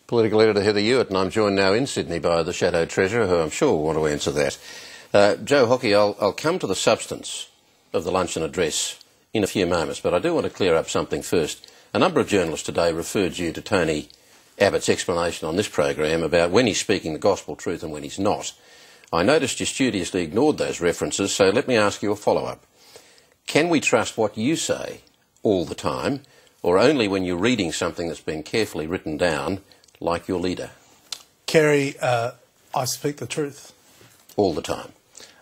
Political editor Heather Hewitt, and I'm joined now in Sydney by the Shadow Treasurer, who I'm sure will want to answer that. Joe Hockey, I'll come to the substance of the luncheon address in a few moments, but I do want to clear up something first. A number of journalists today referred you to Tony Abbott's explanation on this program about when he's speaking the gospel truth and when he's not. I noticed you studiously ignored those references, so let me ask you a follow-up. Can we trust what you say all the time, or only when you're reading something that's been carefully written down, like your leader? Kerry, I speak the truth. All the time?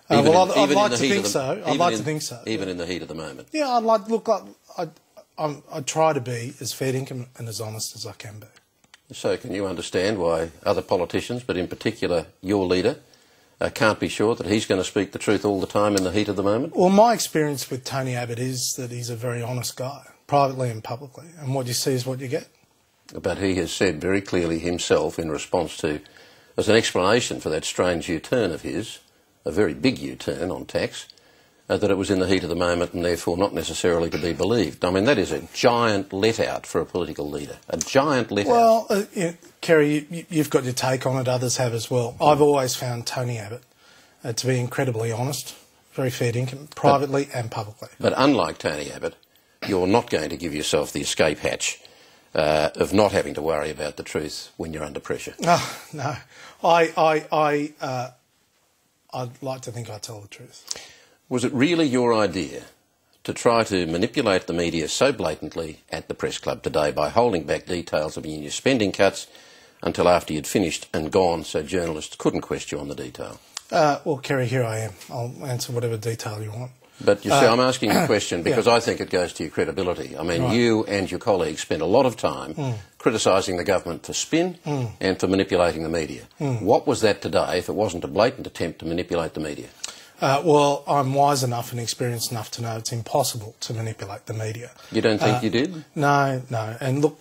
I'd like to think so. I'd like to think so. Even in the heat of the moment? Yeah, I try to be as fair dinkum and as honest as I can be. So can you understand why other politicians, but in particular your leader, can't be sure that he's going to speak the truth all the time in the heat of the moment? Well, my experience with Tony Abbott is that he's a very honest guy, privately and publicly, and what you see is what you get. But he has said very clearly himself in response to, as an explanation for that strange U-turn of his, a very big U-turn on tax, that it was in the heat of the moment and therefore not necessarily to be believed. I mean, that is a giant let-out for a political leader, a giant let-out. Well, Kerry, you've got your take on it, others have as well. I've always found Tony Abbott to be incredibly honest, very fair dinkum, privately and publicly. But unlike Tony Abbott, you're not going to give yourself the escape hatch of not having to worry about the truth when you're under pressure. Oh, no. I'd like to think I tell the truth. Was it really your idea to try to manipulate the media so blatantly at the press club today by holding back details of your spending cuts until after you'd finished and gone so journalists couldn't question you on the detail? Well, Kerry, here I am. I'll answer whatever detail you want. But you see, I'm asking you a question because I think it goes to your credibility. I mean, you and your colleagues spent a lot of time criticising the government for spin and for manipulating the media. What was that today if it wasn't a blatant attempt to manipulate the media? Well, I'm wise enough and experienced enough to know it's impossible to manipulate the media. You don't think you did? No. And look,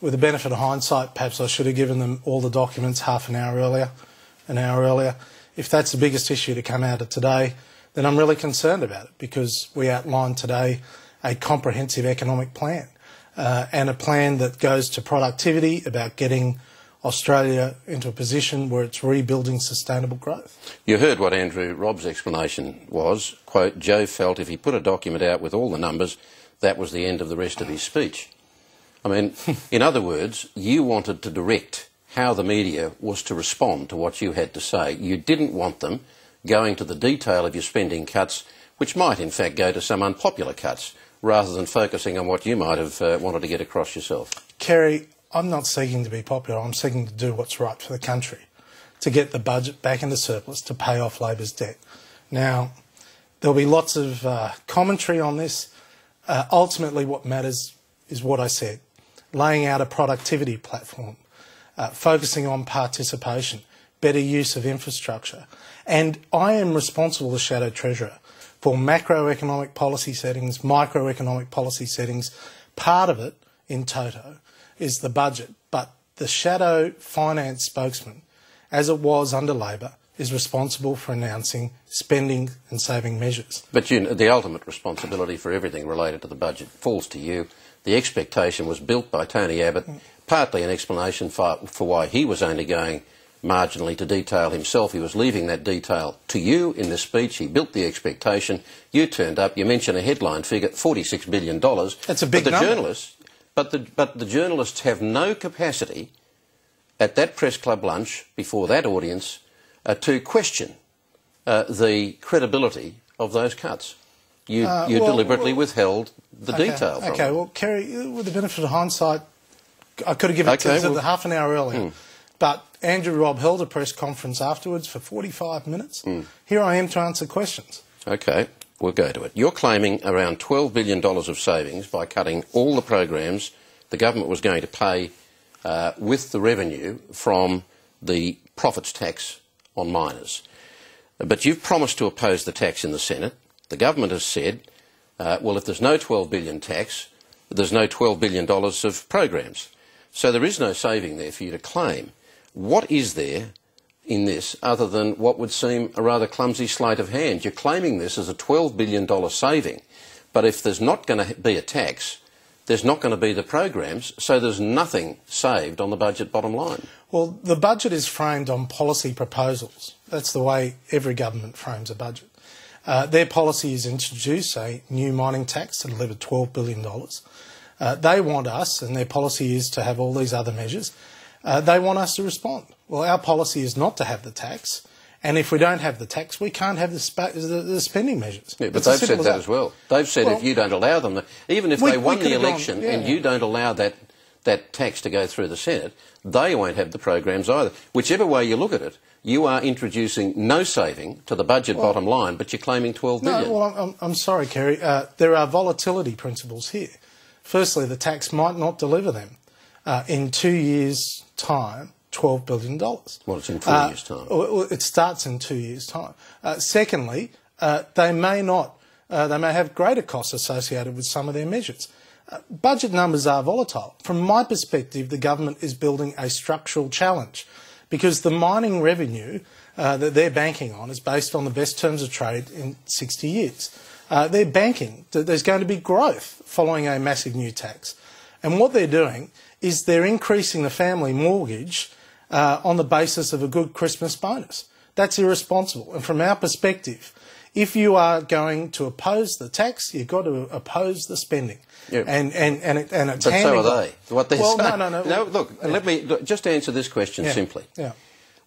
with the benefit of hindsight, perhaps I should have given them all the documents half an hour earlier. If that's the biggest issue to come out of today, then I'm really concerned about it, because we outlined today a comprehensive economic plan and a plan that goes to productivity, about getting Australia into a position where it's rebuilding sustainable growth. You heard what Andrew Robb's explanation was. Quote, Joe felt if he put a document out with all the numbers, that was the end of the rest of his speech. I mean, in other words, you wanted to direct how the media was to respond to what you had to say. You didn't want them going to the detail of your spending cuts, which might in fact go to some unpopular cuts, rather than focusing on what you might have wanted to get across yourself. Kerry, I'm not seeking to be popular. I'm seeking to do what's right for the country, to get the budget back into surplus, to pay off Labor's debt. Now, there'll be lots of commentary on this. Ultimately, what matters is what I said, laying out a productivity platform, focusing on participation, better use of infrastructure. And I am responsible as Shadow Treasurer for macroeconomic policy settings, microeconomic policy settings. Part of it, in toto, is the budget. But the Shadow Finance spokesman, as it was under Labor, is responsible for announcing spending and saving measures. But the ultimate responsibility for everything related to the budget falls to you. The expectation was built by Tony Abbott, partly an explanation for why he was only going marginally to detail himself. He was leaving that detail to you in this speech. He built the expectation. You turned up. You mentioned a headline figure, $46 billion. That's a big number. But the journalists have no capacity at that press club lunch before that audience to question the credibility of those cuts. You deliberately withheld the detail from them. Well, Kerry, with the benefit of hindsight, I could have given it to them half an hour earlier. But Andrew Robb held a press conference afterwards for 45 minutes. Here I am to answer questions. OK, we'll go to it. You're claiming around $12 billion of savings by cutting all the programs the government was going to pay with the revenue from the profits tax on miners. But you've promised to oppose the tax in the Senate. The government has said, well, if there's no $12 billion tax, there's no $12 billion of programs. So there is no saving there for you to claim. What is there in this other than what would seem a rather clumsy sleight of hand? You're claiming this as a $12 billion saving, but if there's not going to be a tax, there's not going to be the programs, so there's nothing saved on the budget bottom line. Well, the budget is framed on policy proposals. That's the way every government frames a budget. Their policy is introduce a new mining tax to deliver $12 billion. They want us, and their policy is to have all these other measures, they want us to respond. Well, our policy is not to have the tax, and if we don't have the tax, we can't have the spending measures. Yeah, but they've said that as well. They've said if you don't allow them, even if they won the election and you don't allow that tax to go through the Senate, they won't have the programs either. Whichever way you look at it, you are introducing no saving to the budget bottom line, but you're claiming $12 billion. No, well, I'm sorry, Kerry. There are volatility principles here. Firstly, the tax might not deliver them. In 2 years' time, $12 billion. Well, it's in 4 years' time. It starts in 2 years' time. Secondly, they may have greater costs associated with some of their measures. Budget numbers are volatile. From my perspective, the government is building a structural challenge because the mining revenue that they're banking on is based on the best terms of trade in 60 years. They're banking that there's going to be growth following a massive new tax. And what they're doing is they're increasing the family mortgage on the basis of a good Christmas bonus. That's irresponsible. And from our perspective, if you are going to oppose the tax, you've got to oppose the spending. Yep. And it's but so are they. What they're saying. No. Look, let me just answer this question simply. Yeah.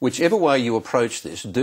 Whichever way you approach this,